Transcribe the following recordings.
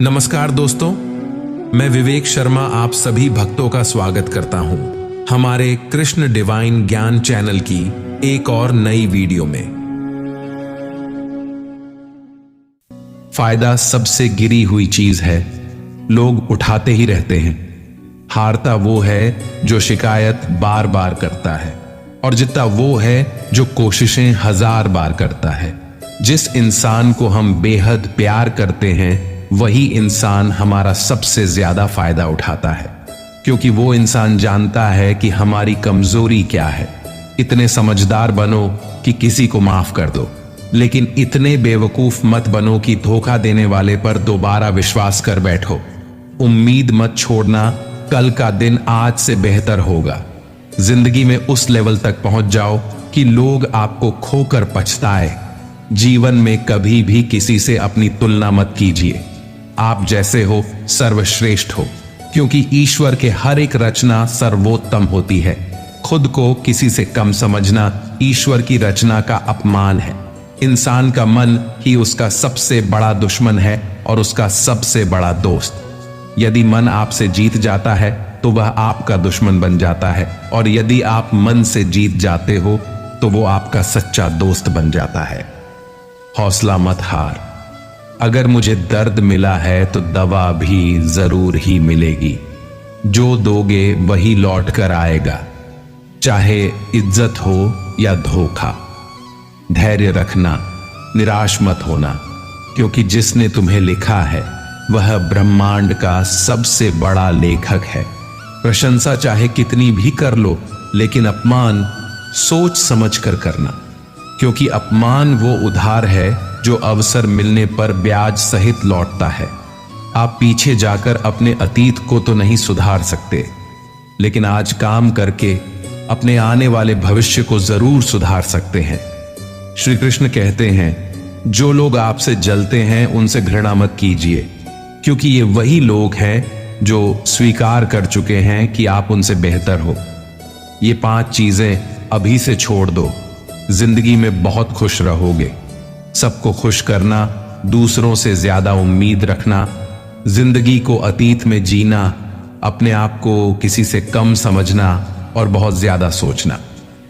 नमस्कार दोस्तों, मैं विवेक शर्मा आप सभी भक्तों का स्वागत करता हूं हमारे कृष्ण डिवाइन ज्ञान चैनल की एक और नई वीडियो में। फायदा सबसे गिरी हुई चीज है, लोग उठाते ही रहते हैं। हारता वो है जो शिकायत बार बार करता है और जीतता वो है जो कोशिशें 1000 बार करता है। जिस इंसान को हम बेहद प्यार करते हैं वही इंसान हमारा सबसे ज्यादा फायदा उठाता है, क्योंकि वो इंसान जानता है कि हमारी कमजोरी क्या है। इतने समझदार बनो कि किसी को माफ कर दो, लेकिन इतने बेवकूफ मत बनो कि धोखा देने वाले पर दोबारा विश्वास कर बैठो। उम्मीद मत छोड़ना, कल का दिन आज से बेहतर होगा। जिंदगी में उस लेवल तक पहुंच जाओ कि लोग आपको खोकर पछताए। जीवन में कभी भी किसी से अपनी तुलना मत कीजिए। आप जैसे हो सर्वश्रेष्ठ हो, क्योंकि ईश्वर के हर एक रचना सर्वोत्तम होती है। खुद को किसी से कम समझना ईश्वर की रचना का अपमान है। इंसान का मन ही उसका सबसे बड़ा दुश्मन है और उसका सबसे बड़ा दोस्त। यदि मन आपसे जीत जाता है तो वह आपका दुश्मन बन जाता है, और यदि आप मन से जीत जाते हो तो वो आपका सच्चा दोस्त बन जाता है। हौसला मत हार। अगर मुझे दर्द मिला है तो दवा भी जरूर ही मिलेगी। जो दोगे वही लौट कर आएगा, चाहे इज्जत हो या धोखा। धैर्य रखना, निराश मत होना, क्योंकि जिसने तुम्हें लिखा है वह ब्रह्मांड का सबसे बड़ा लेखक है। प्रशंसा चाहे कितनी भी कर लो, लेकिन अपमान सोच समझ कर करना, क्योंकि अपमान वो उधार है जो अवसर मिलने पर ब्याज सहित लौटता है। आप पीछे जाकर अपने अतीत को तो नहीं सुधार सकते, लेकिन आज काम करके अपने आने वाले भविष्य को जरूर सुधार सकते हैं। श्री कृष्ण कहते हैं, जो लोग आपसे जलते हैं उनसे घृणा मत कीजिए, क्योंकि ये वही लोग हैं जो स्वीकार कर चुके हैं कि आप उनसे बेहतर हो। ये 5 चीजें अभी से छोड़ दो, जिंदगी में बहुत खुश रहोगे। सबको खुश करना, दूसरों से ज्यादा उम्मीद रखना, जिंदगी को अतीत में जीना, अपने आप को किसी से कम समझना और बहुत ज्यादा सोचना।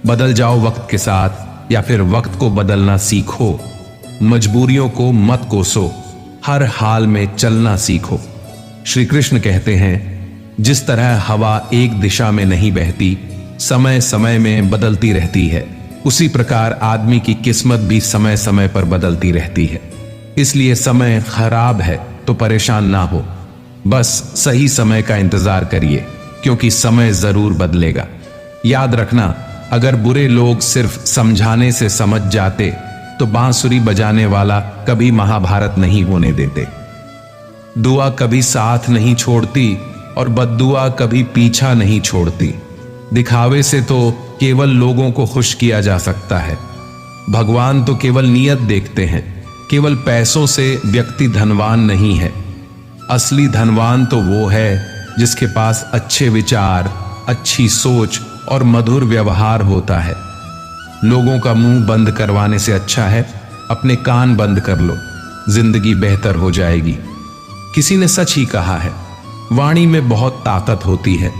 बदल जाओ वक्त के साथ, या फिर वक्त को बदलना सीखो। मजबूरियों को मत कोसो, हर हाल में चलना सीखो। श्री कृष्ण कहते हैं, जिस तरह हवा एक दिशा में नहीं बहती, समय समय में बदलती रहती है, उसी प्रकार आदमी की किस्मत भी समय समय पर बदलती रहती है। इसलिए समय खराब है तो परेशान ना हो, बस सही समय का इंतजार करिए, क्योंकि समय जरूर बदलेगा। याद रखना, अगर बुरे लोग सिर्फ समझाने से समझ जाते तो बांसुरी बजाने वाला कभी महाभारत नहीं होने देते। दुआ कभी साथ नहीं छोड़ती और बद्दुआ कभी पीछा नहीं छोड़ती। दिखावे से तो केवल लोगों को खुश किया जा सकता है। भगवान तो केवल नियत देखते हैं। केवल पैसों से व्यक्ति धनवान नहीं है। असली धनवान तो वो है जिसके पास अच्छे विचार, अच्छी सोच और मधुर व्यवहार होता है। लोगों का मुंह बंद करवाने से अच्छा है अपने कान बंद कर लो, जिंदगी बेहतर हो जाएगी। किसी ने सच ही कहा है, वाणी में बहुत ताकत होती है।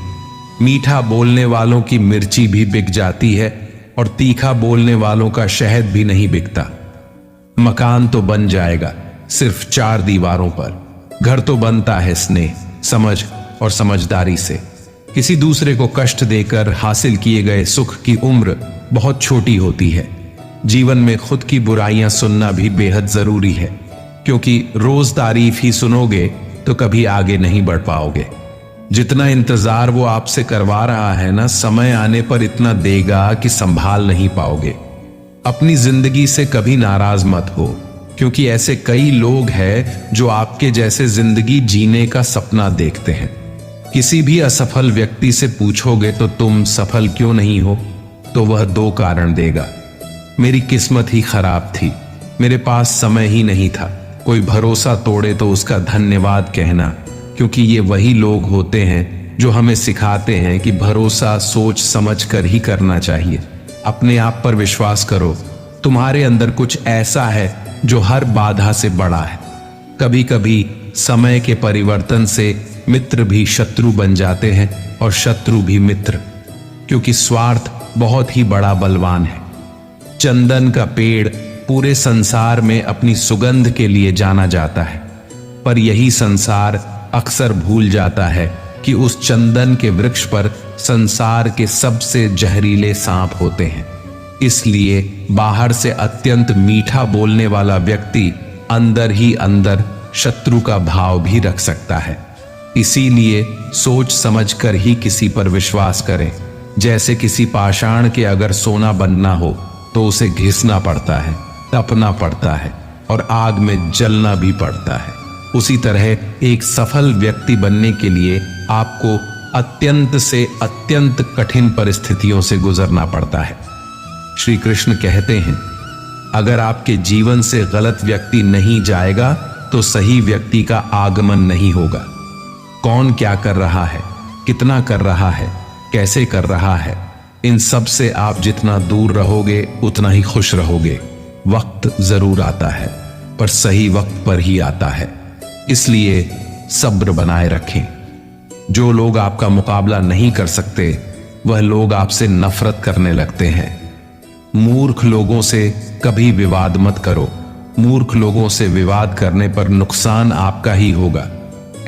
मीठा बोलने वालों की मिर्ची भी बिक जाती है और तीखा बोलने वालों का शहद भी नहीं बिकता। मकान तो बन जाएगा सिर्फ 4 दीवारों पर, घर तो बनता है स्नेह, समझ और समझदारी से। किसी दूसरे को कष्ट देकर हासिल किए गए सुख की उम्र बहुत छोटी होती है। जीवन में खुद की बुराइयां सुनना भी बेहद जरूरी है, क्योंकि रोज तारीफ ही सुनोगे तो कभी आगे नहीं बढ़ पाओगे। जितना इंतजार वो आपसे करवा रहा है ना, समय आने पर इतना देगा कि संभाल नहीं पाओगे। अपनी जिंदगी से कभी नाराज मत हो, क्योंकि ऐसे कई लोग हैं जो आपके जैसे जिंदगी जीने का सपना देखते हैं। किसी भी असफल व्यक्ति से पूछोगे तो तुम सफल क्यों नहीं हो, तो वह 2 कारण देगा। मेरी किस्मत ही खराब थी, मेरे पास समय ही नहीं था। कोई भरोसा तोड़े तो उसका धन्यवाद कहना, क्योंकि ये वही लोग होते हैं जो हमें सिखाते हैं कि भरोसा सोच समझ कर ही करना चाहिए। अपने आप पर विश्वास करो, तुम्हारे अंदर कुछ ऐसा है जो हर बाधा से बड़ा है। कभी कभी समय के परिवर्तन से मित्र भी शत्रु बन जाते हैं और शत्रु भी मित्र, क्योंकि स्वार्थ बहुत ही बड़ा बलवान है। चंदन का पेड़ पूरे संसार में अपनी सुगंध के लिए जाना जाता है, पर यही संसार अक्सर भूल जाता है कि उस चंदन के वृक्ष पर संसार के सबसे जहरीले सांप होते हैं। इसलिए बाहर से अत्यंत मीठा बोलने वाला व्यक्ति अंदर ही अंदर शत्रु का भाव भी रख सकता है। इसीलिए सोच समझकर ही किसी पर विश्वास करें। जैसे किसी पाषाण के अगर सोना बनना हो तो उसे घिसना पड़ता है, तपना पड़ता है और आग में जलना भी पड़ता है। उसी तरह एक सफल व्यक्ति बनने के लिए आपको अत्यंत से अत्यंत कठिन परिस्थितियों से गुजरना पड़ता है। श्री कृष्ण कहते हैं, अगर आपके जीवन से गलत व्यक्ति नहीं जाएगा तो सही व्यक्ति का आगमन नहीं होगा। कौन क्या कर रहा है, कितना कर रहा है, कैसे कर रहा है, इन सब से आप जितना दूर रहोगे उतना ही खुश रहोगे। वक्त जरूर आता है, पर सही वक्त पर ही आता है। इसलिए सब्र बनाए रखें। जो लोग आपका मुकाबला नहीं कर सकते वह लोग आपसे नफरत करने लगते हैं। मूर्ख लोगों से कभी विवाद मत करो। मूर्ख लोगों से विवाद करने पर नुकसान आपका ही होगा।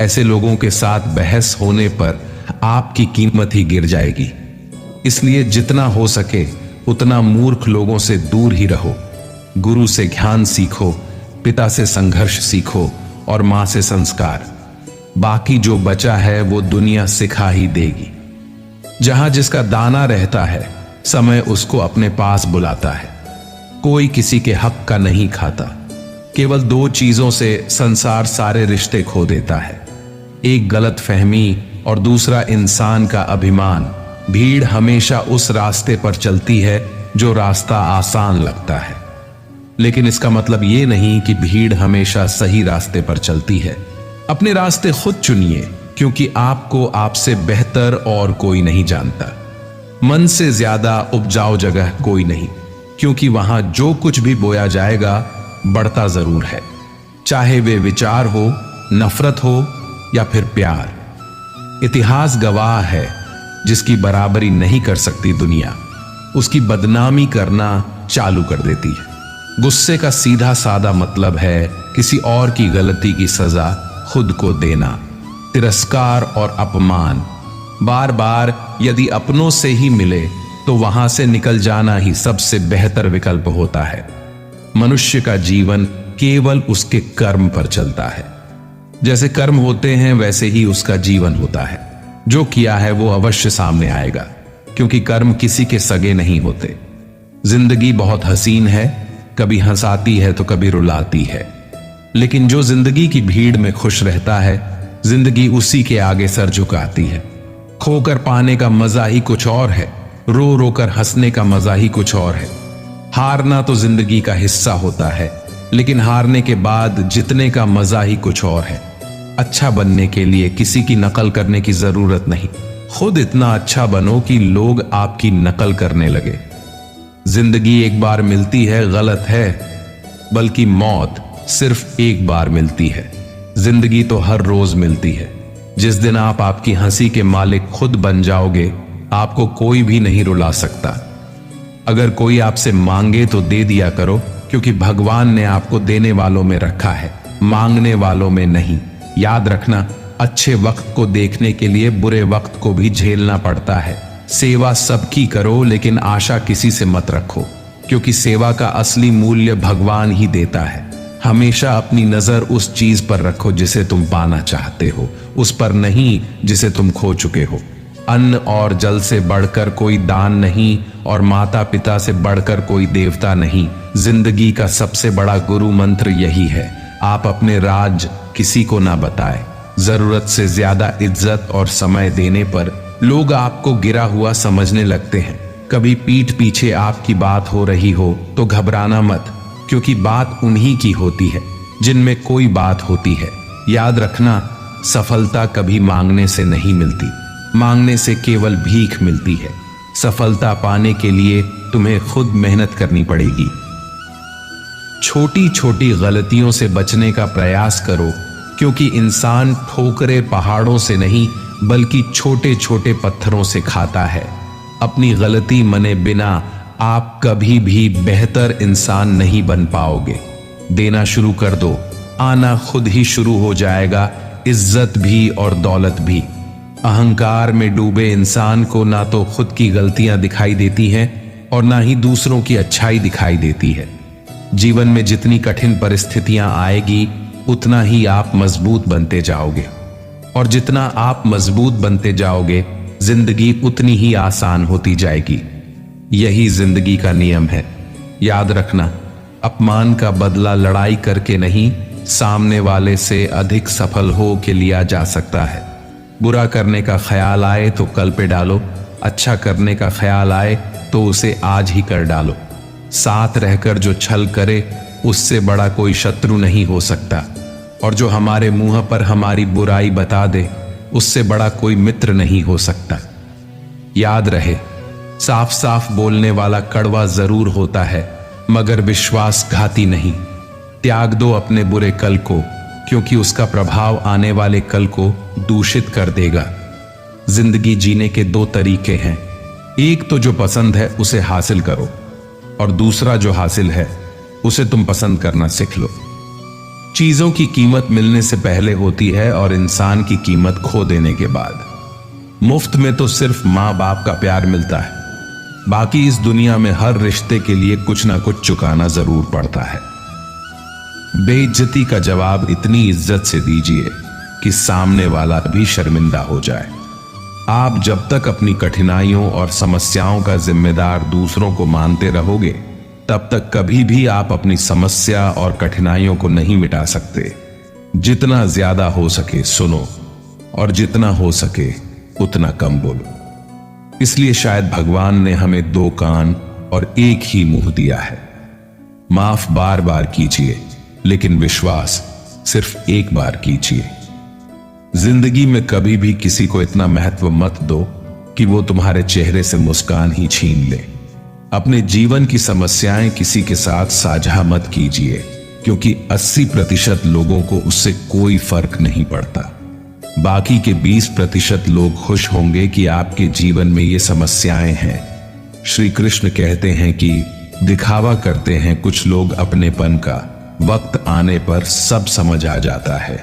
ऐसे लोगों के साथ बहस होने पर आपकी कीमत ही गिर जाएगी। इसलिए जितना हो सके उतना मूर्ख लोगों से दूर ही रहो। गुरु से ज्ञान सीखो, पिता से संघर्ष सीखो और मां से संस्कार। बाकी जो बचा है वो दुनिया सिखा ही देगी। जहां जिसका दाना रहता है समय उसको अपने पास बुलाता है। कोई किसी के हक का नहीं खाता। केवल दो चीजों से संसार सारे रिश्ते खो देता है, एक गलत फहमी और दूसरा इंसान का अभिमान। भीड़ हमेशा उस रास्ते पर चलती है जो रास्ता आसान लगता है, लेकिन इसका मतलब यह नहीं कि भीड़ हमेशा सही रास्ते पर चलती है। अपने रास्ते खुद चुनिए, क्योंकि आपको आपसे बेहतर और कोई नहीं जानता। मन से ज्यादा उपजाऊ जगह कोई नहीं, क्योंकि वहां जो कुछ भी बोया जाएगा बढ़ता जरूर है, चाहे वे विचार हो, नफरत हो या फिर प्यार। इतिहास गवाह है, जिसकी बराबरी नहीं कर सकती दुनिया, उसकी बदनामी करना चालू कर देती है। गुस्से का सीधा सादा मतलब है किसी और की गलती की सजा खुद को देना। तिरस्कार और अपमान बार बार यदि अपनों से ही मिले तो वहां से निकल जाना ही सबसे बेहतर विकल्प होता है। मनुष्य का जीवन केवल उसके कर्म पर चलता है। जैसे कर्म होते हैं वैसे ही उसका जीवन होता है। जो किया है वो अवश्य सामने आएगा, क्योंकि कर्म किसी के सगे नहीं होते। जिंदगी बहुत हसीन है, कभी हंसाती है तो कभी रुलाती है, लेकिन जो जिंदगी की भीड़ में खुश रहता है जिंदगी उसी के आगे सर झुकाती है। खोकर पाने का मजा ही कुछ और है, रो रो कर हंसने का मजा ही कुछ और है। हारना तो जिंदगी का हिस्सा होता है, लेकिन हारने के बाद जीतने का मजा ही कुछ और है। अच्छा बनने के लिए किसी की नकल करने की जरूरत नहीं, खुद इतना अच्छा बनो कि लोग आपकी नकल करने लगे। जिंदगी एक बार मिलती है गलत है, बल्कि मौत सिर्फ एक बार मिलती है। जिंदगी तो हर रोज मिलती है। जिस दिन आप आपकी हंसी के मालिक खुद बन जाओगे, आपको कोई भी नहीं रुला सकता। अगर कोई आपसे मांगे तो दे दिया करो, क्योंकि भगवान ने आपको देने वालों में रखा है, मांगने वालों में नहीं। याद रखना, अच्छे वक्त को देखने के लिए बुरे वक्त को भी झेलना पड़ता है। सेवा सबकी करो, लेकिन आशा किसी से मत रखो, क्योंकि सेवा का असली मूल्य भगवान ही देता है। हमेशा अपनी नजर उस चीज पर रखो जिसे तुम पाना चाहते हो, उस पर नहीं जिसे तुम खो चुके हो। अन्न और जल से बढ़कर कोई दान नहीं, और माता पिता से बढ़कर कोई देवता नहीं। जिंदगी का सबसे बड़ा गुरु मंत्र यही है, आप अपने राज किसी को ना बताएं। जरूरत से ज्यादा इज्जत और समय देने पर लोग आपको गिरा हुआ समझने लगते हैं। कभी पीठ पीछे आपकी बात हो रही हो तो घबराना मत, क्योंकि बात उन्हीं की होती है जिनमें कोई बात होती है। याद रखना, सफलता कभी मांगने से नहीं मिलती, मांगने से केवल भीख मिलती है। सफलता पाने के लिए तुम्हें खुद मेहनत करनी पड़ेगी। छोटी छोटी गलतियों से बचने का प्रयास करो, क्योंकि इंसान ठोकरे पहाड़ों से नहीं बल्कि छोटे छोटे पत्थरों से खाता है। अपनी गलती मने बिना आप कभी भी बेहतर इंसान नहीं बन पाओगे। देना शुरू कर दो, आना खुद ही शुरू हो जाएगा, इज्जत भी और दौलत भी। अहंकार में डूबे इंसान को ना तो खुद की गलतियां दिखाई देती हैं और ना ही दूसरों की अच्छाई दिखाई देती है। जीवन में जितनी कठिन परिस्थितियां आएगी उतना ही आप मजबूत बनते जाओगे, और जितना आप मजबूत बनते जाओगे जिंदगी उतनी ही आसान होती जाएगी। यही जिंदगी का नियम है। याद रखना, अपमान का बदला लड़ाई करके नहीं, सामने वाले से अधिक सफल हो के लिया जा सकता है। बुरा करने का ख्याल आए तो कल पे डालो, अच्छा करने का ख्याल आए तो उसे आज ही कर डालो। साथ रहकर जो छल करे उससे बड़ा कोई शत्रु नहीं हो सकता, और जो हमारे मुंह पर हमारी बुराई बता दे उससे बड़ा कोई मित्र नहीं हो सकता। याद रहे, साफ साफ बोलने वाला कड़वा जरूर होता है मगर विश्वासघाती नहीं। त्याग दो अपने बुरे कल को, क्योंकि उसका प्रभाव आने वाले कल को दूषित कर देगा। जिंदगी जीने के दो तरीके हैं, एक तो जो पसंद है उसे हासिल करो, और दूसरा जो हासिल है उसे तुम पसंद करना सीख लो। चीजों की कीमत मिलने से पहले होती है और इंसान की कीमत खो देने के बाद। मुफ्त में तो सिर्फ मां बाप का प्यार मिलता है, बाकी इस दुनिया में हर रिश्ते के लिए कुछ ना कुछ चुकाना जरूर पड़ता है। बेइज्जती का जवाब इतनी इज्जत से दीजिए कि सामने वाला भी शर्मिंदा हो जाए। आप जब तक अपनी कठिनाइयों और समस्याओं का जिम्मेदार दूसरों को मानते रहोगे तब तक कभी भी आप अपनी समस्या और कठिनाइयों को नहीं मिटा सकते। जितना ज्यादा हो सके सुनो, और जितना हो सके उतना कम बोलो। इसलिए शायद भगवान ने हमें दो कान और एक ही मुंह दिया है। माफ बार बार कीजिए, लेकिन विश्वास सिर्फ एक बार कीजिए। जिंदगी में कभी भी किसी को इतना महत्व मत दो कि वो तुम्हारे चेहरे से मुस्कान ही छीन ले। अपने जीवन की समस्याएं किसी के साथ साझा मत कीजिए, क्योंकि 80% लोगों को उससे कोई फर्क नहीं पड़ता। बाकी के 20% लोग खुश होंगे कि आपके जीवन में ये समस्याएं हैं। श्री कृष्ण कहते हैं कि दिखावा करते हैं कुछ लोग अपनेपन का, वक्त आने पर सब समझ आ जाता है।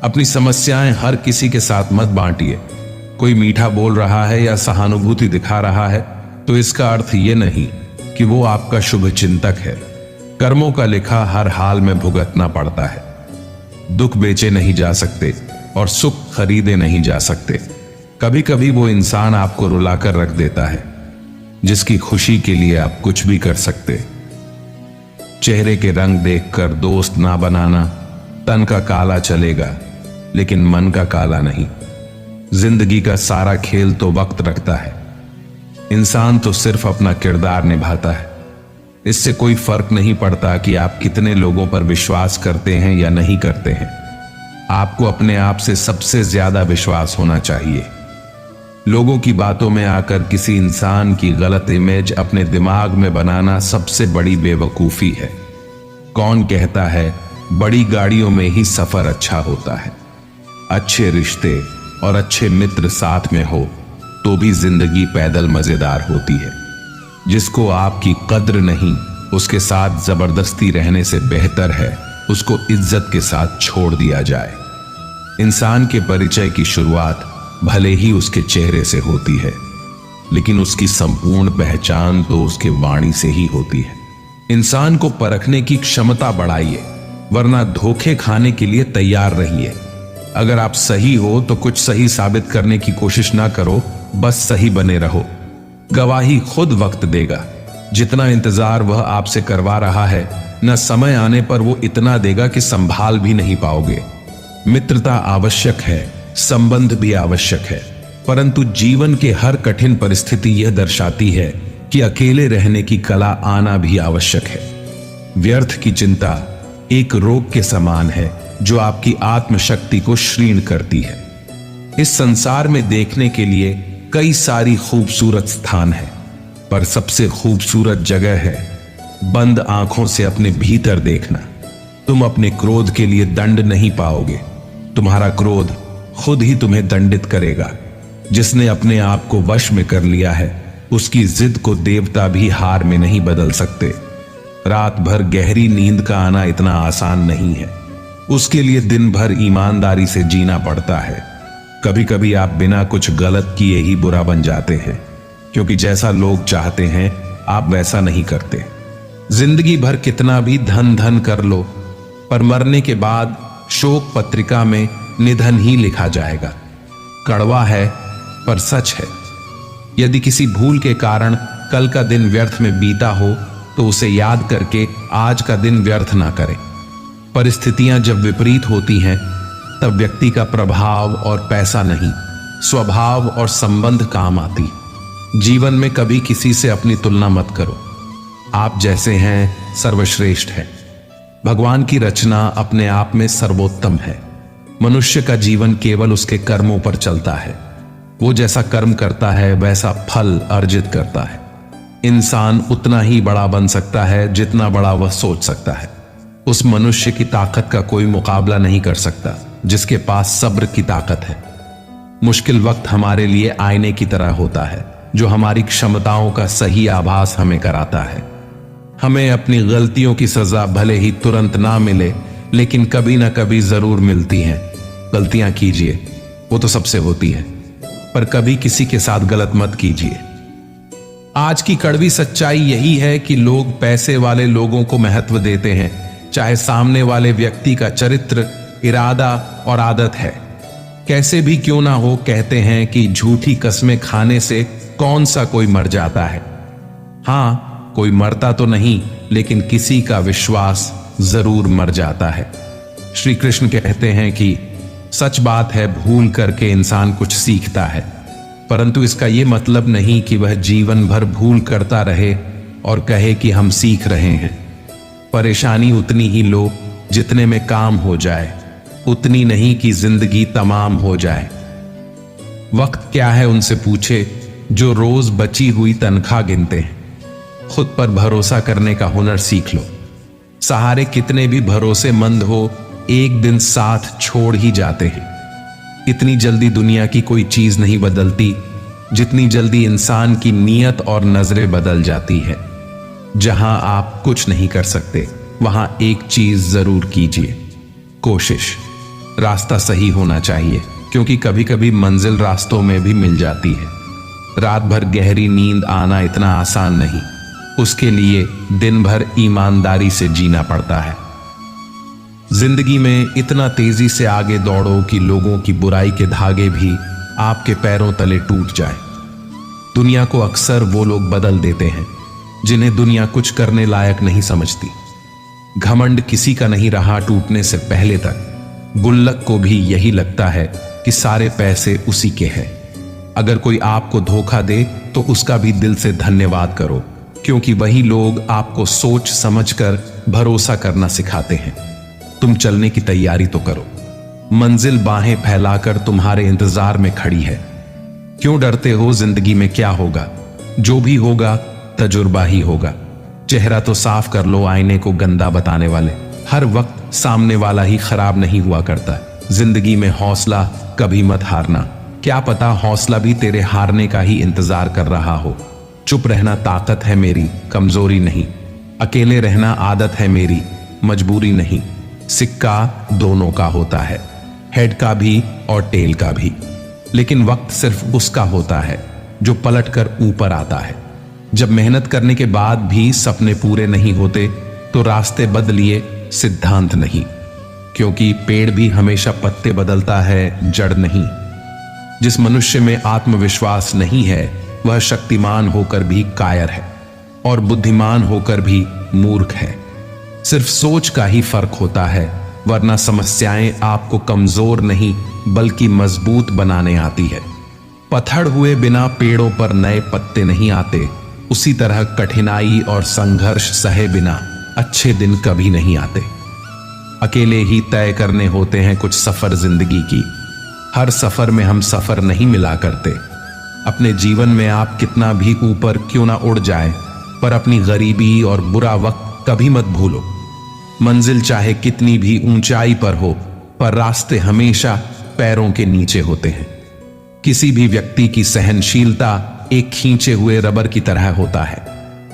अपनी समस्याएं हर किसी के साथ मत बांटिए। कोई मीठा बोल रहा है या सहानुभूति दिखा रहा है तो इसका अर्थ ये नहीं कि वो आपका शुभ चिंतक है। कर्मों का लिखा हर हाल में भुगतना पड़ता है। दुख बेचे नहीं जा सकते और सुख खरीदे नहीं जा सकते। कभी कभी वो इंसान आपको रुलाकर रख देता है जिसकी खुशी के लिए आप कुछ भी कर सकते। चेहरे के रंग देखकर दोस्त ना बनाना। तन का काला चलेगा लेकिन मन का काला नहीं। जिंदगी का सारा खेल तो वक्त रखता है। इंसान तो सिर्फ अपना किरदार निभाता है। इससे कोई फर्क नहीं पड़ता कि आप कितने लोगों पर विश्वास करते हैं या नहीं करते हैं। आपको अपने आप से सबसे ज्यादा विश्वास होना चाहिए। लोगों की बातों में आकर किसी इंसान की गलत इमेज अपने दिमाग में बनाना सबसे बड़ी बेवकूफी है। कौन कहता है बड़ी गाड़ियों में ही सफर अच्छा होता है। अच्छे रिश्ते और अच्छे मित्र साथ में हो तो भी जिंदगी पैदल मजेदार होती है। जिसको आपकी कद्र नहीं उसके साथ जबरदस्ती रहने से बेहतर है उसको इज्जत के साथ छोड़ दिया जाए। इंसान के परिचय की शुरुआत भले ही उसके चेहरे से होती है, लेकिन उसकी संपूर्ण पहचान तो उसके वाणी से ही होती है। इंसान को परखने की क्षमता बढ़ाइए, वरना धोखे खाने के लिए तैयार रहिए। अगर आप सही हो तो कुछ सही साबित करने की कोशिश ना करो, बस सही बने रहो। गवाही खुद वक्त देगा। जितना इंतजार वह आपसे करवा रहा है न समय आने पर वो इतना देगा कि संभाल भी नहीं पाओगे। मित्रता आवश्यक है, संबंध भी आवश्यक है, परंतु जीवन के हर कठिन परिस्थिति यह दर्शाती है कि अकेले रहने की कला आना भी आवश्यक है। व्यर्थ की चिंता एक रोग के समान है जो आपकी आत्मशक्ति को क्षीण करती है। इस संसार में देखने के लिए कई सारी खूबसूरत स्थान है, पर सबसे खूबसूरत जगह है बंद आंखों से अपने भीतर देखना। तुम अपने क्रोध के लिए दंड नहीं पाओगे, तुम्हारा क्रोध खुद ही तुम्हें दंडित करेगा। जिसने अपने आप को वश में कर लिया है, उसकी जिद को देवता भी हार में नहीं बदल सकते। रात भर गहरी नींद का आना इतना आसान नहीं है। उसके लिए दिन भर ईमानदारी से जीना पड़ता है। कभी कभी आप बिना कुछ गलत किए ही बुरा बन जाते हैं, क्योंकि जैसा लोग चाहते हैं आप वैसा नहीं करते। जिंदगी भर कितना भी धन धन कर लो, पर मरने के बाद शोक पत्रिका में निधन ही लिखा जाएगा। कड़वा है पर सच है। यदि किसी भूल के कारण कल का दिन व्यर्थ में बीता हो तो उसे याद करके आज का दिन व्यर्थ ना करें। परिस्थितियां जब विपरीत होती हैं तब व्यक्ति का प्रभाव और पैसा नहीं, स्वभाव और संबंध काम आती। जीवन में कभी किसी से अपनी तुलना मत करो। आप जैसे हैं सर्वश्रेष्ठ है। भगवान की रचना अपने आप में सर्वोत्तम है। मनुष्य का जीवन केवल उसके कर्मों पर चलता है। वो जैसा कर्म करता है वैसा फल अर्जित करता है। इंसान उतना ही बड़ा बन सकता है जितना बड़ा वह सोच सकता है। उस मनुष्य की ताकत का कोई मुकाबला नहीं कर सकता जिसके पास सब्र की ताकत है। मुश्किल वक्त हमारे लिए आईने की तरह होता है, जो हमारी क्षमताओं का सही आभास हमें कराता है। हमें अपनी गलतियों की सजा भले ही तुरंत ना मिले, लेकिन कभी ना कभी जरूर मिलती हैं। गलतियां कीजिए, वो तो सबसे होती है, पर कभी किसी के साथ गलत मत कीजिए। आज की कड़वी सच्चाई यही है कि लोग पैसे वाले लोगों को महत्व देते हैं, चाहे सामने वाले व्यक्ति का चरित्र, इरादा और आदत है कैसे भी क्यों ना हो। कहते हैं कि झूठी कस्में खाने से कौन सा कोई मर जाता है। हां, कोई मरता तो नहीं, लेकिन किसी का विश्वास जरूर मर जाता है। श्री कृष्ण कहते हैं कि सच बात है, भूल करके इंसान कुछ सीखता है, परंतु इसका यह मतलब नहीं कि वह जीवन भर भूल करता रहे और कहे कि हम सीख रहे हैं। परेशानी उतनी ही लो जितने में काम हो जाए, उतनी नहीं कि जिंदगी तमाम हो जाए। वक्त क्या है उनसे पूछे जो रोज बची हुई तनख्वाह गिनते हैं। खुद पर भरोसा करने का हुनर सीख लो। सहारे कितने भी भरोसेमंद हो, एक दिन साथ छोड़ ही जाते हैं। इतनी जल्दी दुनिया की कोई चीज नहीं बदलती जितनी जल्दी इंसान की नीयत और नजरें बदल जाती है। जहां आप कुछ नहीं कर सकते, वहां एक चीज जरूर कीजिए, कोशिश। रास्ता सही होना चाहिए, क्योंकि कभी कभी मंजिल रास्तों में भी मिल जाती है। रात भर गहरी नींद आना इतना आसान नहीं, उसके लिए दिन भर ईमानदारी से जीना पड़ता है। जिंदगी में इतना तेजी से आगे दौड़ो कि लोगों की बुराई के धागे भी आपके पैरों तले टूट जाए। दुनिया को अक्सर वो लोग बदल देते हैं जिन्हें दुनिया कुछ करने लायक नहीं समझती। घमंड किसी का नहीं रहा टूटने से पहले तक। गुल्लक को भी यही लगता है कि सारे पैसे उसी के हैं। अगर कोई आपको धोखा दे तो उसका भी दिल से धन्यवाद करो, क्योंकि वही लोग आपको सोच समझकर भरोसा करना सिखाते हैं। तुम चलने की तैयारी तो करो। मंजिल बाहें फैलाकर तुम्हारे इंतजार में खड़ी है। क्यों डरते हो? जिंदगी में क्या होगा? जो भी होगा तजुर्बा ही होगा। चेहरा तो साफ कर लो, आईने को गंदा बताने वाले। हर वक्त सामने वाला ही खराब नहीं हुआ करता। जिंदगी में हौसला कभी मत हारना। क्या पता हौसला भी तेरे हारने का ही इंतजार कर रहा हो। चुप रहना ताकत है मेरी, कमजोरी नहीं। अकेले रहना आदत है मेरी, मजबूरी नहीं। सिक्का दोनों का होता है, हेड का भी और टेल का भी, लेकिन वक्त सिर्फ उसका होता है जो पलटकर ऊपर आता है। जब मेहनत करने के बाद भी सपने पूरे नहीं होते तो रास्ते बदलिए, सिद्धांत नहीं, क्योंकि पेड़ भी हमेशा पत्ते बदलता है, जड़ नहीं। जिस मनुष्य में आत्मविश्वास नहीं है वह शक्तिमान होकर भी कायर है और बुद्धिमान होकर भी मूर्ख है। सिर्फ सोच का ही फर्क होता है, वरना समस्याएं आपको कमजोर नहीं बल्कि मजबूत बनाने आती है। पत्थर हुए बिना पेड़ों पर नए पत्ते नहीं आते, उसी तरह कठिनाई और संघर्ष सहे बिना अच्छे दिन कभी नहीं आते। अकेले ही तय करने होते हैं कुछ सफर जिंदगी की। हर सफर में हम सफर नहीं मिला करते। अपने जीवन में आप कितना भी ऊपर क्यों ना उड़ जाए, पर अपनी गरीबी और बुरा वक्त कभी मत भूलो। मंजिल चाहे कितनी भी ऊंचाई पर हो, पर रास्ते हमेशा पैरों के नीचे होते हैं। किसी भी व्यक्ति की सहनशीलता एक खींचे हुए रबर की तरह होता है।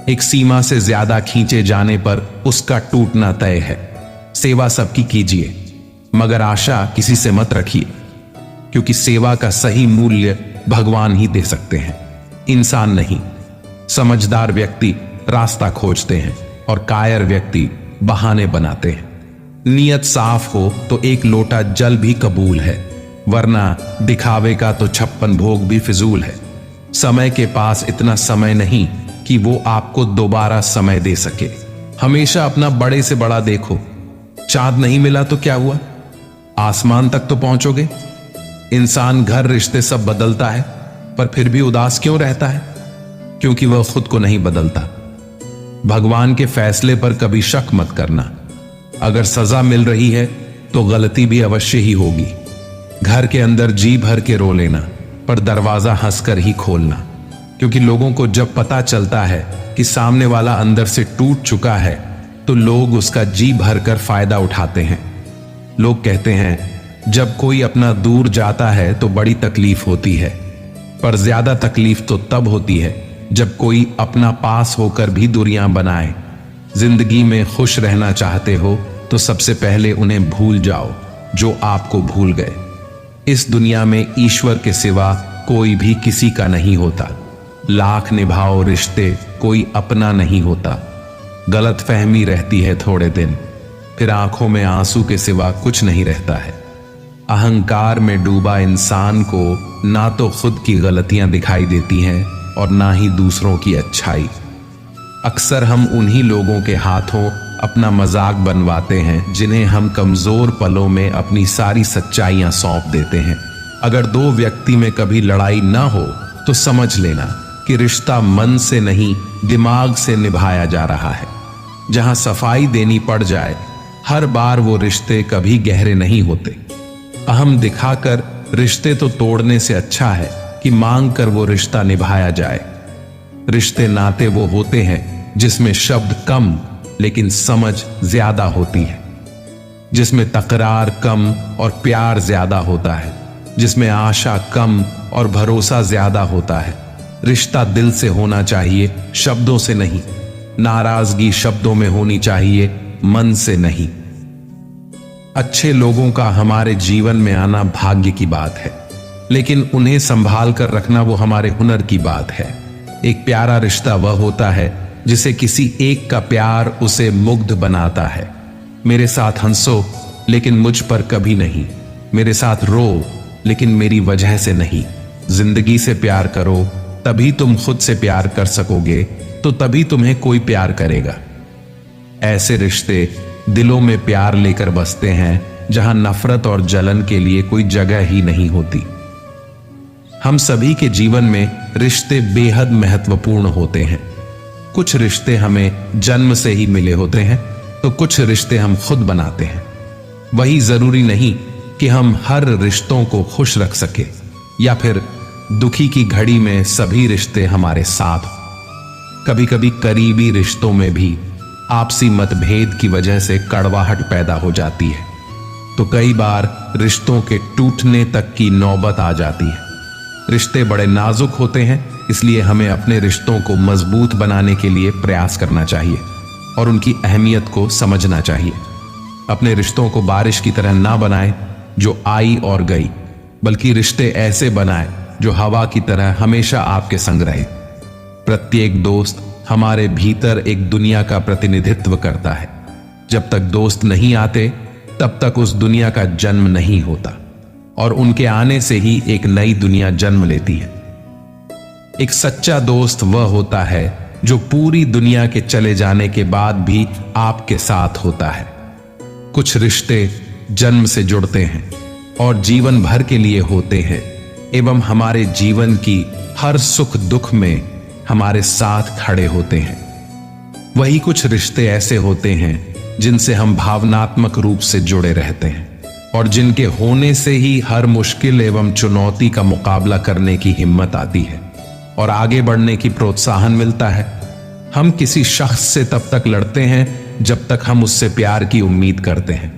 एक सीमा से ज्यादा खींचे जाने पर उसका टूटना तय है। सेवा सबकी कीजिए, मगर आशा किसी से मत रखिए, क्योंकि सेवा का सही मूल्य भगवान ही दे सकते हैं, इंसान नहीं। समझदार व्यक्ति रास्ता खोजते हैं और कायर व्यक्ति बहाने बनाते हैं। नियत साफ हो तो एक लोटा जल भी कबूल है, वरना दिखावे का तो 56 भोग भी फिजूल है। समय के पास इतना समय नहीं कि वो आपको दोबारा समय दे सके। हमेशा अपना बड़े से बड़ा देखो। चांद नहीं मिला तो क्या हुआ, आसमान तक तो पहुंचोगे। इंसान घर रिश्ते सब बदलता है, पर फिर भी उदास क्यों रहता है? क्योंकि वह खुद को नहीं बदलता। भगवान के फैसले पर कभी शक मत करना। अगर सजा मिल रही है तो गलती भी अवश्य ही होगी। घर के अंदर जी भर के रो लेना, पर दरवाजा हंसकर ही खोलना, क्योंकि लोगों को जब पता चलता है कि सामने वाला अंदर से टूट चुका है तो लोग उसका जी भरकर फायदा उठाते हैं। लोग कहते हैं जब कोई अपना दूर जाता है तो बड़ी तकलीफ होती है, पर ज्यादा तकलीफ तो तब होती है जब कोई अपना पास होकर भी दूरियां बनाए। जिंदगी में खुश रहना चाहते हो तो सबसे पहले उन्हें भूल जाओ जो आपको भूल गए। इस दुनिया में ईश्वर के सिवा कोई भी किसी का नहीं होता। लाख निभाओ रिश्ते, कोई अपना नहीं होता। गलतफहमी रहती है थोड़े दिन, फिर आंखों में आंसू के सिवा कुछ नहीं रहता है। अहंकार में डूबा इंसान को ना तो खुद की गलतियां दिखाई देती हैं और ना ही दूसरों की अच्छाई। अक्सर हम उन्हीं लोगों के हाथों अपना मजाक बनवाते हैं जिन्हें हम कमजोर पलों में अपनी सारी सच्चाइयां सौंप देते हैं। अगर दो व्यक्ति में कभी लड़ाई ना हो तो समझ लेना कि रिश्ता मन से नहीं दिमाग से निभाया जा रहा है। जहां सफाई देनी पड़ जाए, हर बार वो रिश्ते कभी गहरे नहीं होते। अहम दिखाकर रिश्ते तो तोड़ने से अच्छा है कि मांग कर वो रिश्ता निभाया जाए। रिश्ते नाते वो होते हैं जिसमें शब्द कम लेकिन समझ ज्यादा होती है, जिसमें तकरार कम और प्यार ज्यादा होता है, जिसमें आशा कम और भरोसा ज्यादा होता है। रिश्ता दिल से होना चाहिए, शब्दों से नहीं। नाराजगी शब्दों में होनी चाहिए, मन से नहीं। अच्छे लोगों का हमारे जीवन में आना भाग्य की बात है, लेकिन उन्हें संभाल कर रखना वो हमारे हुनर की बात है। एक प्यारा रिश्ता वह होता है जिसे किसी एक का प्यार उसे मुग्ध बनाता है। मेरे साथ हंसो लेकिन मुझ पर कभी नहीं, मेरे साथ रो लेकिन मेरी वजह से नहीं। जिंदगी से प्यार करो, तभी तुम खुद से प्यार कर सकोगे, तो तभी तुम्हें कोई प्यार करेगा। ऐसे रिश्ते दिलों में प्यार लेकर बसते हैं जहां नफरत और जलन के लिए कोई जगह ही नहीं होती। हम सभी के जीवन में रिश्ते बेहद महत्वपूर्ण होते हैं। कुछ रिश्ते हमें जन्म से ही मिले होते हैं, तो कुछ रिश्ते हम खुद बनाते हैं। वही जरूरी नहीं कि हम हर रिश्तों को खुश रख सके या फिर दुखी की घड़ी में सभी रिश्ते हमारे साथ हो। कभी कभी करीबी रिश्तों में भी आपसी मतभेद की वजह से कड़वाहट पैदा हो जाती है, तो कई बार रिश्तों के टूटने तक की नौबत आ जाती है। रिश्ते बड़े नाजुक होते हैं, इसलिए हमें अपने रिश्तों को मजबूत बनाने के लिए प्रयास करना चाहिए और उनकी अहमियत को समझना चाहिए। अपने रिश्तों को बारिश की तरह ना बनाएं जो आई और गई, बल्कि रिश्ते ऐसे बनाएं जो हवा की तरह हमेशा आपके संग रहे। प्रत्येक दोस्त हमारे भीतर एक दुनिया का प्रतिनिधित्व करता है। जब तक दोस्त नहीं आते तब तक उस दुनिया का जन्म नहीं होता, और उनके आने से ही एक नई दुनिया जन्म लेती है। एक सच्चा दोस्त वह होता है जो पूरी दुनिया के चले जाने के बाद भी आपके साथ होता है। कुछ रिश्ते जन्म से जुड़ते हैं और जीवन भर के लिए होते हैं, एवं हमारे जीवन की हर सुख दुख में हमारे साथ खड़े होते हैं। वही कुछ रिश्ते ऐसे होते हैं जिनसे हम भावनात्मक रूप से जुड़े रहते हैं और जिनके होने से ही हर मुश्किल एवं चुनौती का मुकाबला करने की हिम्मत आती है और आगे बढ़ने की प्रोत्साहन मिलता है। हम किसी शख्स से तब तक लड़ते हैं जब तक हम उससे प्यार की उम्मीद करते हैं।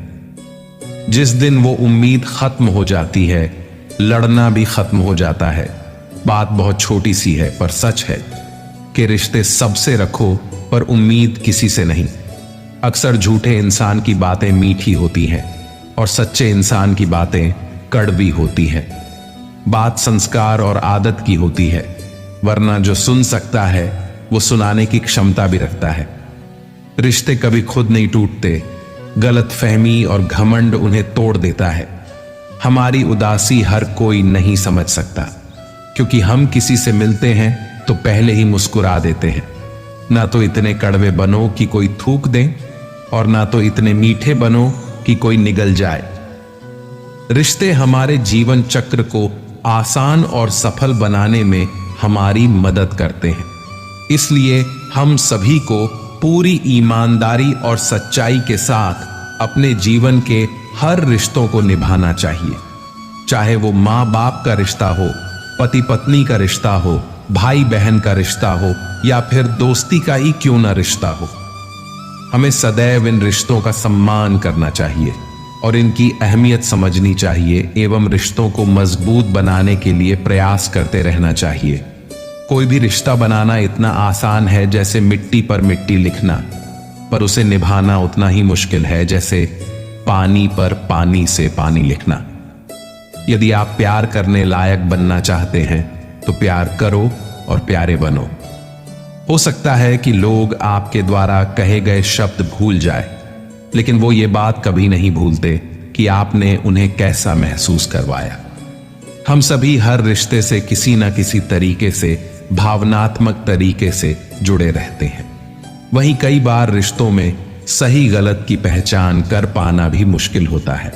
जिस दिन वो उम्मीद खत्म हो जाती है, लड़ना भी खत्म हो जाता है। बात बहुत छोटी सी है पर सच है कि रिश्ते सबसे रखो पर उम्मीद किसी से नहीं। अक्सर झूठे इंसान की बातें मीठी होती हैं और सच्चे इंसान की बातें कड़वी होती हैं। बात संस्कार और आदत की होती है, वरना जो सुन सकता है वो सुनाने की क्षमता भी रखता है। रिश्ते कभी खुद नहीं टूटते, गलतफहमी और घमंड उन्हें तोड़ देता है। हमारी उदासी हर कोई नहीं समझ सकता, क्योंकि हम किसी से मिलते हैं तो पहले ही मुस्कुरा देते हैं। ना तो इतने कड़वे बनो कि कोई थूक दे, और ना तो इतने मीठे बनो कि कोई निगल जाए। रिश्ते हमारे जीवन चक्र को आसान और सफल बनाने में हमारी मदद करते हैं। इसलिए हम सभी को पूरी ईमानदारी और सच्चाई के साथ अपने जीवन के हर रिश्तों को निभाना चाहिए। चाहे वो माँ बाप का रिश्ता हो, पति पत्नी का रिश्ता हो, भाई बहन का रिश्ता हो, या फिर दोस्ती का ही क्यों ना रिश्ता हो। हमें सदैव इन रिश्तों का सम्मान करना चाहिए और इनकी अहमियत समझनी चाहिए एवं रिश्तों को मजबूत बनाने के लिए प्रयास करते रहना चाहिए। कोई भी रिश्ता बनाना इतना आसान है जैसे मिट्टी पर मिट्टी लिखना, पर उसे निभाना उतना ही मुश्किल है जैसे पानी पर पानी से पानी लिखना। यदि आप प्यार करने लायक बनना चाहते हैं तो प्यार करो और प्यारे बनो। हो सकता है कि लोग आपके द्वारा कहे गए शब्द भूल जाए, लेकिन वो ये बात कभी नहीं भूलते कि आपने उन्हें कैसा महसूस करवाया। हम सभी हर रिश्ते से किसी न किसी तरीके से भावनात्मक तरीके से जुड़े रहते हैं। वहीं कई बार रिश्तों में सही गलत की पहचान कर पाना भी मुश्किल होता है।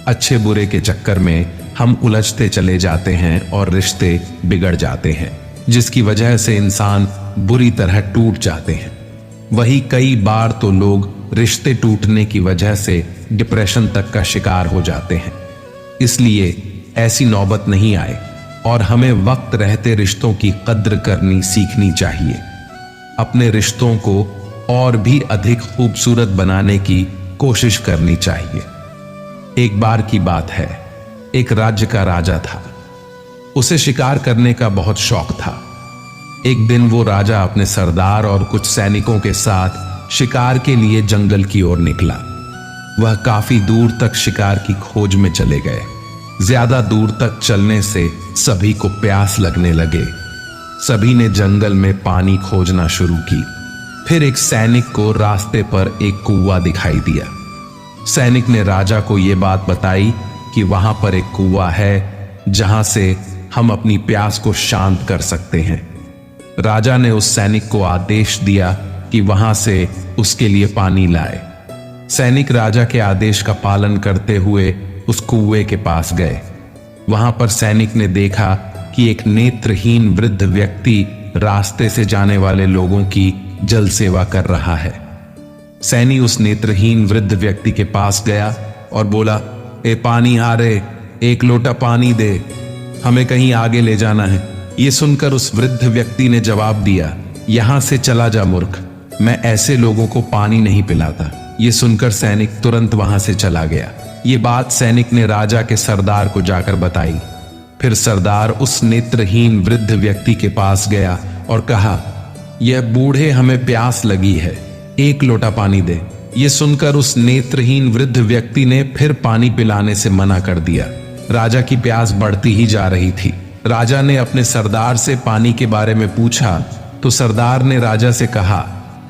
अच्छे बुरे के चक्कर में हम उलझते चले जाते हैं और रिश्ते बिगड़ जाते हैं, जिसकी वजह से इंसान बुरी तरह टूट जाते हैं। वही कई बार तो लोग रिश्ते टूटने की वजह से डिप्रेशन तक का शिकार हो जाते हैं। इसलिए ऐसी नौबत नहीं आए और हमें वक्त रहते रिश्तों की कद्र करनी सीखनी चाहिए। अपने रिश्तों को और भी अधिक खूबसूरत बनाने की कोशिश करनी चाहिए। एक बार की बात है, एक राज्य का राजा था। उसे शिकार करने का बहुत शौक था। एक दिन वो राजा अपने सरदार और कुछ सैनिकों के साथ शिकार के लिए जंगल की ओर निकला। वह काफी दूर तक शिकार की खोज में चले गए। ज्यादा दूर तक चलने से सभी को प्यास लगने लगे। सभी ने जंगल में पानी खोजना शुरू की। फिर एक सैनिक को रास्ते पर एक कुआं दिखाई दिया। सैनिक ने राजा को यह बात बताई कि वहां पर एक कुआं है जहां से हम अपनी प्यास को शांत कर सकते हैं। राजा ने उस सैनिक को आदेश दिया कि वहां से उसके लिए पानी लाए। सैनिक राजा के आदेश का पालन करते हुए उस कुएं के पास गए। वहां पर सैनिक ने देखा कि एक नेत्रहीन वृद्ध व्यक्ति रास्ते से जाने वाले लोगों की जल सेवा कर रहा है। सैनी उस नेत्रहीन वृद्ध व्यक्ति के पास गया और बोला, ए पानी आ रे, एक लोटा पानी दे, हमें कहीं आगे ले जाना है। ये सुनकर उस वृद्ध व्यक्ति ने जवाब दिया, यहां से चला जा मूर्ख, मैं ऐसे लोगों को पानी नहीं पिलाता। ये सुनकर सैनिक तुरंत वहां से चला गया। ये बात सैनिक ने राजा के सरदार को जाकर बताई। फिर सरदार उस नेत्रहीन वृद्ध व्यक्ति के पास गया और कहा, यह बूढ़े हमें प्यास लगी है, एक लोटा पानी दे। ये सुनकर उस नेत्रहीन वृद्ध व्यक्ति ने फिर पानी पिलाने से मना कर दिया। राजा की प्यास बढ़ती ही जा रही थी। राजा ने अपने सरदार से पानी के बारे में पूछा तो सरदार ने राजा से कहा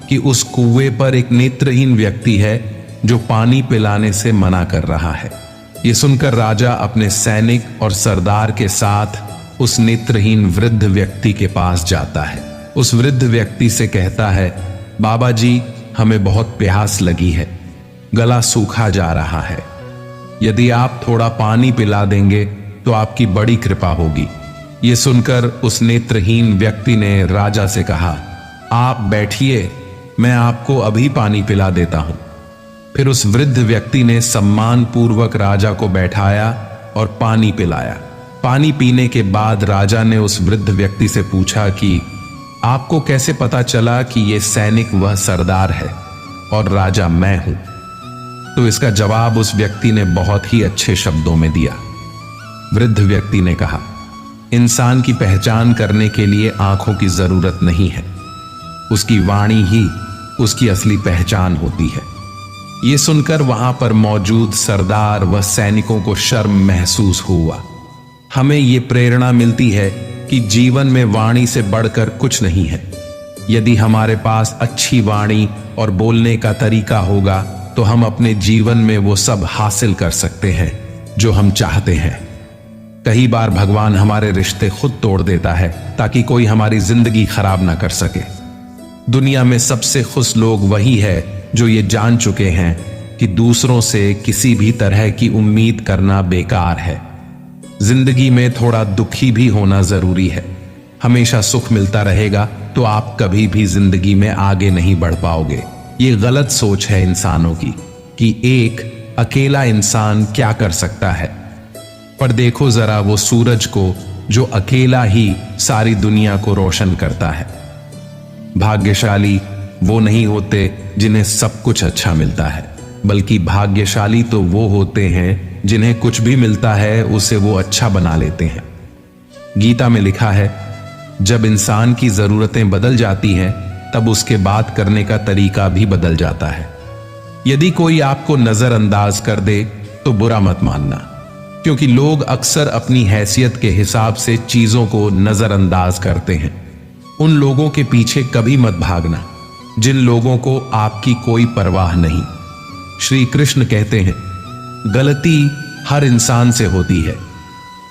कि उस कुएं पर एक नेत्रहीन व्यक्ति है जो पानी पिलाने से मना कर रहा है। ये सुनकर राजा अपने सैनिक और सरदार के साथ उस नेत्रहीन वृद्ध व्यक्ति के पास जाता है। उस वृद्ध व्यक्ति से कहता है, बाबा जी, हमें बहुत प्यास लगी है, गला सूखा जा रहा है, यदि आप थोड़ा पानी पिला देंगे तो आपकी बड़ी कृपा होगी। ये सुनकर उस नेत्रहीन व्यक्ति ने राजा से कहा, आप बैठिए, मैं आपको अभी पानी पिला देता हूं। फिर उस वृद्ध व्यक्ति ने सम्मान पूर्वक राजा को बैठाया और पानी पिलाया। पानी पीने के बाद राजा ने उस वृद्ध व्यक्ति से पूछा कि आपको कैसे पता चला कि यह सैनिक वह सरदार है और राजा मैं हूं। तो इसका जवाब उस व्यक्ति ने बहुत ही अच्छे शब्दों में दिया। वृद्ध व्यक्ति ने कहा, इंसान की पहचान करने के लिए आंखों की जरूरत नहीं है, उसकी वाणी ही उसकी असली पहचान होती है। यह सुनकर वहां पर मौजूद सरदार व सैनिकों को शर्म महसूस हुआ। हमें यह प्रेरणा मिलती है कि जीवन में वाणी से बढ़कर कुछ नहीं है। यदि हमारे पास अच्छी वाणी और बोलने का तरीका होगा तो हम अपने जीवन में वो सब हासिल कर सकते हैं जो हम चाहते हैं। कई बार भगवान हमारे रिश्ते खुद तोड़ देता है ताकि कोई हमारी जिंदगी खराब ना कर सके। दुनिया में सबसे खुश लोग वही है जो ये जान चुके हैं कि दूसरों से किसी भी तरह की उम्मीद करना बेकार है। जिंदगी में थोड़ा दुखी भी होना जरूरी है। हमेशा सुख मिलता रहेगा तो आप कभी भी जिंदगी में आगे नहीं बढ़ पाओगे। ये गलत सोच है इंसानों की कि एक अकेला इंसान क्या कर सकता है। पर देखो जरा वो सूरज को जो अकेला ही सारी दुनिया को रोशन करता है। भाग्यशाली वो नहीं होते जिन्हें सब कुछ अच्छा मिलता है, बल्कि भाग्यशाली तो वो होते हैं जिन्हें कुछ भी मिलता है उसे वो अच्छा बना लेते हैं। गीता में लिखा है, जब इंसान की जरूरतें बदल जाती हैं तब उसके बात करने का तरीका भी बदल जाता है। यदि कोई आपको नजरअंदाज कर दे तो बुरा मत मानना, क्योंकि लोग अक्सर अपनी हैसियत के हिसाब से चीजों को नजरअंदाज करते हैं। उन लोगों के पीछे कभी मत भागना जिन लोगों को आपकी कोई परवाह नहीं। श्री कृष्ण कहते हैं, गलती हर इंसान से होती है,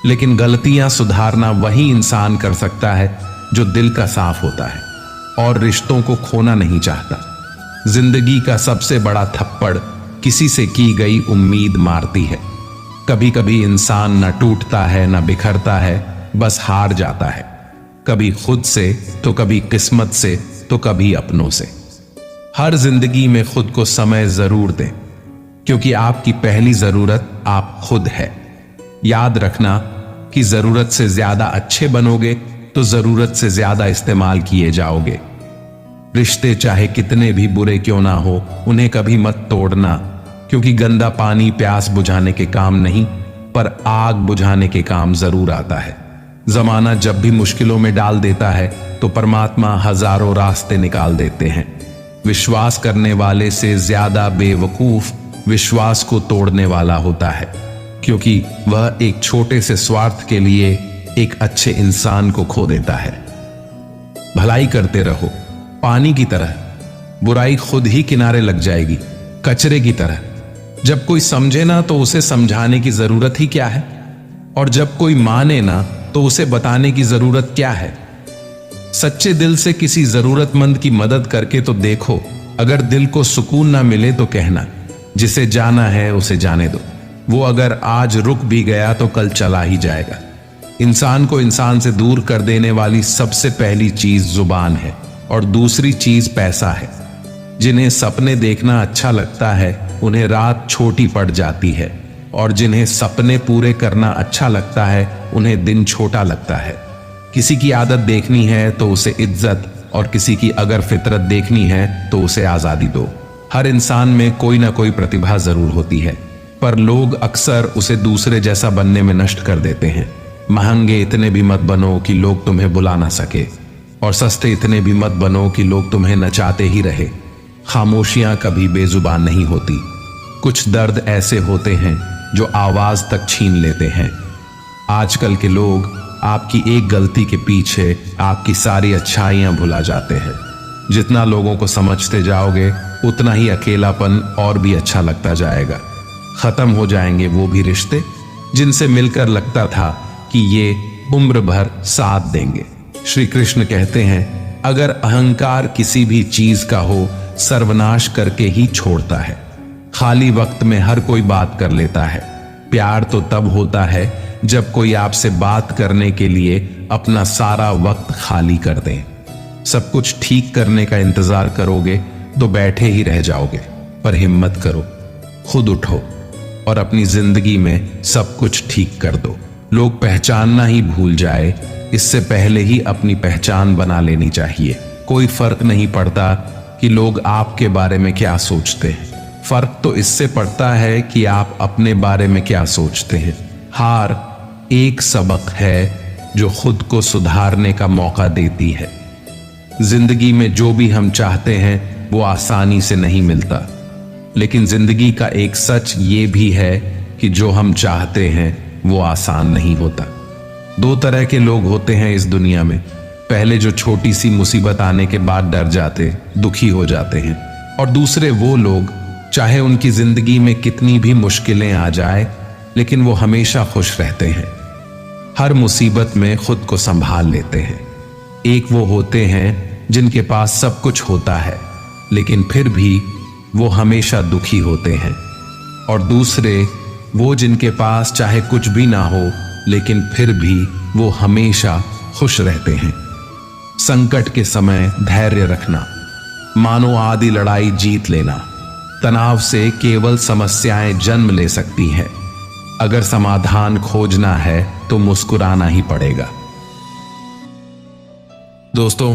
लेकिन गलतियां सुधारना वही इंसान कर सकता है जो दिल का साफ होता है और रिश्तों को खोना नहीं चाहता। जिंदगी का सबसे बड़ा थप्पड़ किसी से की गई उम्मीद मारती है। कभी कभी इंसान न टूटता है न बिखरता है, बस हार जाता है, कभी खुद से तो कभी किस्मत से तो कभी अपनों से। हर जिंदगी में खुद को समय जरूर दें, क्योंकि आपकी पहली जरूरत आप खुद है। याद रखना कि जरूरत से ज्यादा अच्छे बनोगे तो जरूरत से ज्यादा इस्तेमाल किए जाओगे। रिश्ते चाहे कितने भी बुरे क्यों ना हो, उन्हें कभी मत तोड़ना, क्योंकि गंदा पानी प्यास बुझाने के काम नहीं पर आग बुझाने के काम जरूर आता है। जमाना जब भी मुश्किलों में डाल देता है तो परमात्मा हजारों रास्ते निकाल देते हैं। विश्वास करने वाले से ज्यादा बेवकूफ विश्वास को तोड़ने वाला होता है, क्योंकि वह एक छोटे से स्वार्थ के लिए एक अच्छे इंसान को खो देता है। भलाई करते रहो पानी की तरह, बुराई खुद ही किनारे लग जाएगी कचरे की तरह। जब कोई समझे ना तो उसे समझाने की जरूरत ही क्या है, और जब कोई माने ना तो उसे बताने की जरूरत क्या है। सच्चे दिल से किसी जरूरतमंद की मदद करके तो देखो, अगर दिल को सुकून ना मिले तो कहना, जिसे जाना है उसे जाने दो। वो अगर आज रुक भी गया तो कल चला ही जाएगा। इंसान को इंसान से दूर कर देने वाली सबसे पहली चीज जुबान है और दूसरी चीज पैसा है। जिन्हें सपने देखना अच्छा लगता है उन्हें रात छोटी पड़ जाती है, और जिन्हें सपने पूरे करना अच्छा लगता है उन्हें दिन छोटा लगता है। किसी की आदत देखनी है तो उसे इज्जत, और किसी की अगर फितरत देखनी है तो उसे आजादी दो। हर इंसान में कोई ना कोई प्रतिभा जरूर होती है, पर लोग अक्सर उसे दूसरे जैसा बनने में नष्ट कर देते हैं। महंगे इतने भी मत बनो कि लोग तुम्हें बुला ना सके, और सस्ते इतने भी मत बनो कि लोग तुम्हें नचाते ही रहे। खामोशियां कभी बेजुबान नहीं होती। कुछ दर्द ऐसे होते हैं जो आवाज तक छीन लेते हैं। आजकल के लोग आपकी एक गलती के पीछे आपकी सारी अच्छाइयां भुला जाते हैं। जितना लोगों को समझते जाओगे उतना ही अकेलापन और भी अच्छा लगता जाएगा। खत्म हो जाएंगे वो भी रिश्ते जिनसे मिलकर लगता था कि ये उम्र भर साथ देंगे। श्री कृष्ण कहते हैं, अगर अहंकार किसी भी चीज का हो सर्वनाश करके ही छोड़ता है। खाली वक्त में हर कोई बात कर लेता है। प्यार तो तब होता है जब कोई आपसे बात करने के लिए अपना सारा वक्त खाली कर दे। सब कुछ ठीक करने का इंतजार करोगे तो बैठे ही रह जाओगे। पर हिम्मत करो, खुद उठो और अपनी जिंदगी में सब कुछ ठीक कर दो। लोग पहचानना ही भूल जाए इससे पहले ही अपनी पहचान बना लेनी चाहिए। कोई फर्क नहीं पड़ता कि लोग आपके बारे में क्या सोचते हैं, फर्क तो इससे पड़ता है कि आप अपने बारे में क्या सोचते हैं। हार एक सबक है जो खुद को सुधारने का मौका देती है। जिंदगी में जो भी हम चाहते हैं वो आसानी से नहीं मिलता, लेकिन जिंदगी का एक सच ये भी है कि जो हम चाहते हैं वो आसान नहीं होता। दो तरह के लोग होते हैं इस दुनिया में। पहले जो छोटी सी मुसीबत आने के बाद डर जाते, दुखी हो जाते हैं, और दूसरे वो लोग चाहे उनकी जिंदगी में कितनी भी मुश्किलें आ जाए लेकिन वो हमेशा खुश रहते हैं, हर मुसीबत में खुद को संभाल लेते हैं। एक वो होते हैं जिनके पास सब कुछ होता है लेकिन फिर भी वो हमेशा दुखी होते हैं, और दूसरे वो जिनके पास चाहे कुछ भी ना हो लेकिन फिर भी वो हमेशा खुश रहते हैं। संकट के समय धैर्य रखना, मानो आधी लड़ाई जीत लेना। तनाव से केवल समस्याएं जन्म ले सकती हैं। अगर समाधान खोजना है तो मुस्कुराना ही पड़ेगा। दोस्तों,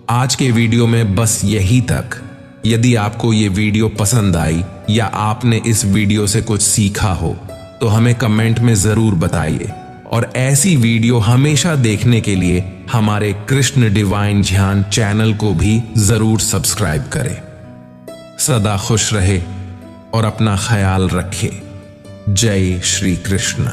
आज के वीडियो में बस यही तक। यदि आपको ये वीडियो पसंद आई या आपने इस वीडियो से कुछ सीखा हो तो हमें कमेंट में जरूर बताइए, और ऐसी वीडियो हमेशा देखने के लिए हमारे कृष्ण डिवाइन ध्यान चैनल को भी जरूर सब्सक्राइब करें। सदा खुश रहे और अपना ख्याल रखे। जय श्री कृष्ण।